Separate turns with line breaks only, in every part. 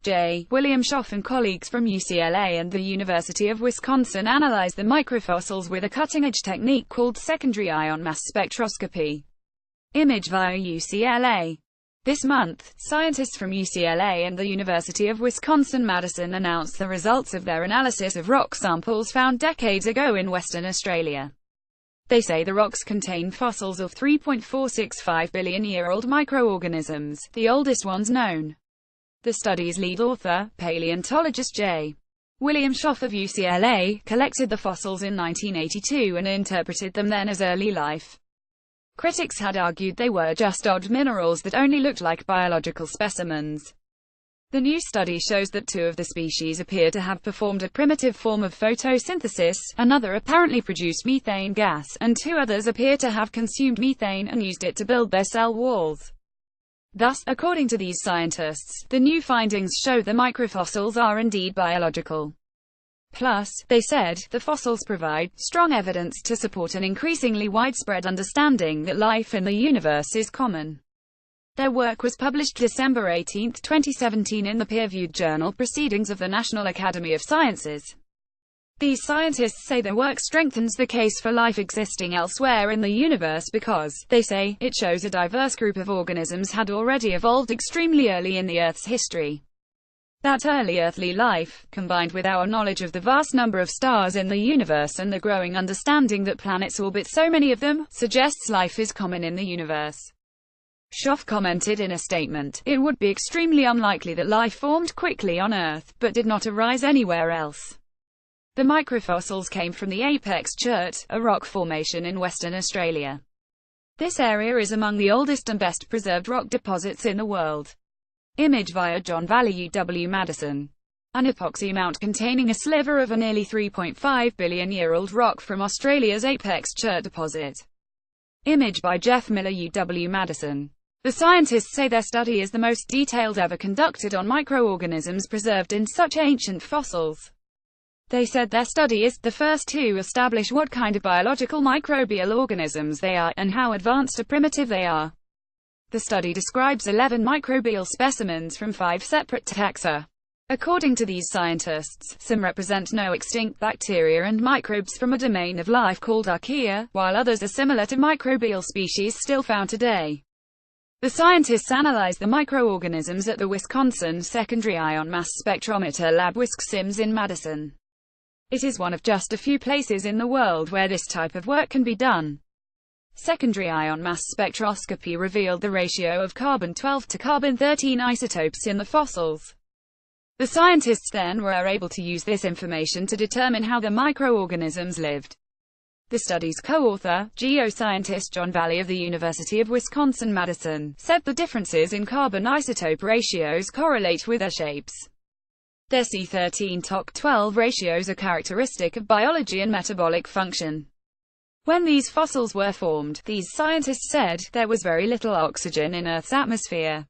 J. William Schaff and colleagues from UCLA and the University of Wisconsin analyzed the microfossils with a cutting-edge technique called secondary ion mass spectroscopy. Image via UCLA. This month, scientists from UCLA and the University of Wisconsin-Madison announced the results of their analysis of rock samples found decades ago in Western Australia. They say the rocks contain fossils of 3.465 billion-year-old microorganisms, the oldest ones known. The study's lead author, paleontologist J. William Schaff of UCLA, collected the fossils in 1982 and interpreted them then as early life. Critics had argued they were just odd minerals that only looked like biological specimens. The new study shows that two of the species appear to have performed a primitive form of photosynthesis, another apparently produced methane gas, and two others appear to have consumed methane and used it to build their cell walls. Thus, according to these scientists, the new findings show the microfossils are indeed biological. Plus, they said, the fossils provide strong evidence to support an increasingly widespread understanding that life in the universe is common. Their work was published December 18, 2017 in the peer-reviewed journal Proceedings of the National Academy of Sciences. These scientists say their work strengthens the case for life existing elsewhere in the universe because, they say, it shows a diverse group of organisms had already evolved extremely early in the Earth's history. That early earthly life, combined with our knowledge of the vast number of stars in the universe and the growing understanding that planets orbit so many of them, suggests life is common in the universe. Schaff commented in a statement, "It would be extremely unlikely that life formed quickly on Earth, but did not arise anywhere else." The microfossils came from the Apex Chert, a rock formation in Western Australia. This area is among the oldest and best preserved rock deposits in the world. Image via John Valley UW-Madison. An epoxy mount containing a sliver of a nearly 3.5 billion-year-old rock from Australia's Apex Chert deposit. Image by Jeff Miller UW-Madison. The scientists say their study is the most detailed ever conducted on microorganisms preserved in such ancient fossils. They said their study is the first to establish what kind of biological microbial organisms they are, and how advanced or primitive they are. The study describes 11 microbial specimens from 5 separate taxa. According to these scientists, some represent no extinct bacteria and microbes from a domain of life called archaea, while others are similar to microbial species still found today. The scientists analyzed the microorganisms at the Wisconsin Secondary Ion Mass Spectrometer Lab WISC-SIMS in Madison. It is one of just a few places in the world where this type of work can be done. Secondary ion mass spectroscopy revealed the ratio of carbon-12 to carbon-13 isotopes in the fossils. The scientists then were able to use this information to determine how the microorganisms lived. The study's co-author, geoscientist John Valley of the University of Wisconsin-Madison, said the differences in carbon isotope ratios correlate with their shapes. Their C13-Toc12 ratios are characteristic of biology and metabolic function. When these fossils were formed, these scientists said, there was very little oxygen in Earth's atmosphere.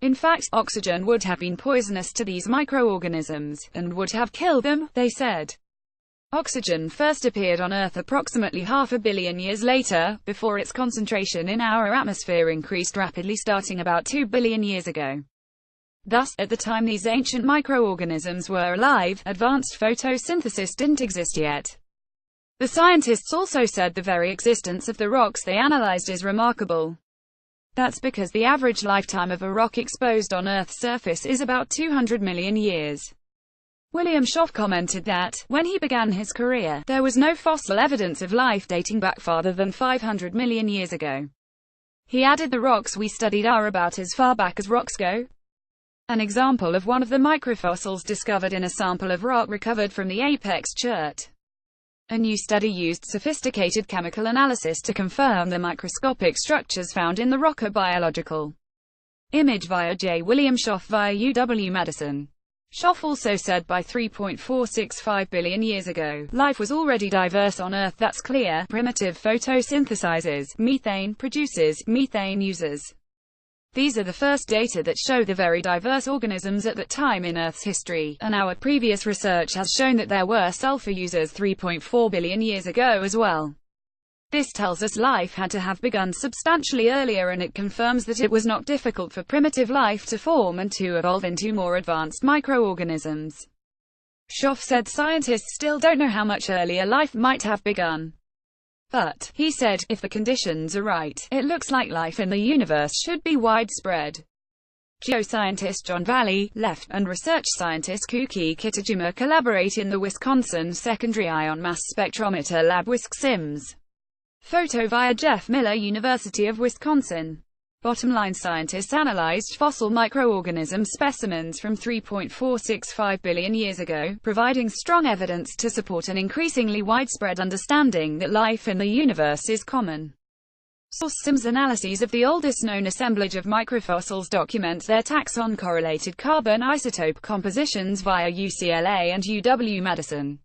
In fact, oxygen would have been poisonous to these microorganisms, and would have killed them, they said. Oxygen first appeared on Earth approximately 500 million years later, before its concentration in our atmosphere increased rapidly starting about 2 billion years ago. Thus, at the time these ancient microorganisms were alive, advanced photosynthesis didn't exist yet. The scientists also said the very existence of the rocks they analyzed is remarkable. That's because the average lifetime of a rock exposed on Earth's surface is about 200 million years. William Schaff commented that, when he began his career, there was no fossil evidence of life dating back farther than 500 million years ago. He added, the rocks we studied are about as far back as rocks go. An example of one of the microfossils discovered in a sample of rock recovered from the Apex Chert. A new study used sophisticated chemical analysis to confirm the microscopic structures found in the rock are biological. Image via J. William Schaff via UW-Madison. Schaff also said by 3.465 billion years ago, life was already diverse on Earth. That's clear. Primitive photosynthesizes, methane produces, methane uses. These are the first data that show the very diverse organisms at that time in Earth's history, and our previous research has shown that there were sulfur users 3.4 billion years ago as well. This tells us life had to have begun substantially earlier, and it confirms that it was not difficult for primitive life to form and to evolve into more advanced microorganisms. Schoff said scientists still don't know how much earlier life might have begun. But, he said, if the conditions are right, it looks like life in the universe should be widespread. Geoscientist John Valley, left, and research scientist Kuki Kitajima collaborate in the Wisconsin Secondary Ion Mass Spectrometer Lab WISC-SIMS. Photo via Jeff Miller, University of Wisconsin. Bottom line: scientists analyzed fossil microorganism specimens from 3.465 billion years ago, providing strong evidence to support an increasingly widespread understanding that life in the universe is common. Source: SIMS analyses of the oldest known assemblage of microfossils document their taxon-correlated carbon isotope compositions via UCLA and UW-Madison.